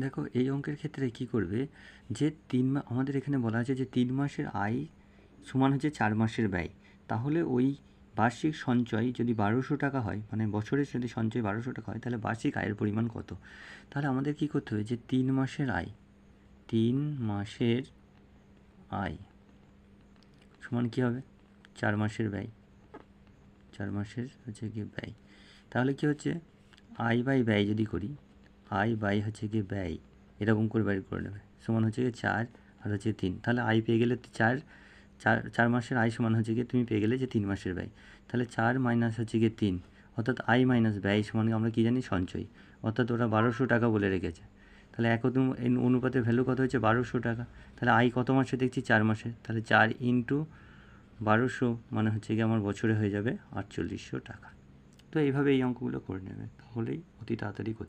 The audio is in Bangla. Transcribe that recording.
দেখো এই অঙ্কের ক্ষেত্রে কি করবে, যে আমাদের এখানে বলা আছে যে 3 মাসের আয় সমান হচ্ছে 4 মাসের ব্যয়। তাহলে ওই বার্ষিক সঞ্চয় যদি 1200 টাকা হয়, মানে বছরে যদি সঞ্চয় 1200 টাকা হয়, তাহলে বার্ষিক আয়ের পরিমাণ কত? তাহলে আমাদের কি করতে হবে, যে 3 মাসের আয়, 3 মাসের আয় সমান কী হবে, 4 মাসের ব্যয়, 4 মাসের হচ্ছে গিয়ে ব্যয়। তাহলে কি হচ্ছে, আয় বাই ব্যয় যদি করি, আয় বাই হচ্ছে গিয়ে ব্যয়, এরকম করে বের করে নেবে, সমান হচ্ছে গিয়ে 4 আর হচ্ছে 3। তাহলে আয় পেয়ে গেলে 4 মাসের আয় সমান হচ্ছে গিয়ে তুমি পেয়ে গেলে যে 3 মাসের ব্যয়। তাহলে 4 মাইনাস হচ্ছে গিয়ে 3, অর্থাৎ আয় মাইনাস ব্যয় সমান আমরা কী জানি, সঞ্চয়। অর্থাৎ ওরা 1200 টাকা বলে রেখেছে। তাহলে এই অনুপাতের ভ্যালু কত হচ্ছে, 1200 টাকা। তাহলে আয় কত মাসে দেখছি, 4 মাসে। তাহলে 4 ইন্টু 1200 মানে হচ্ছে গিয়ে আমার বছরে হয়ে যাবে 4800 টাকা। তো এইভাবে এই অঙ্কগুলো করে নেবে, তাহলেই অতি তাড়াতাড়ি করতে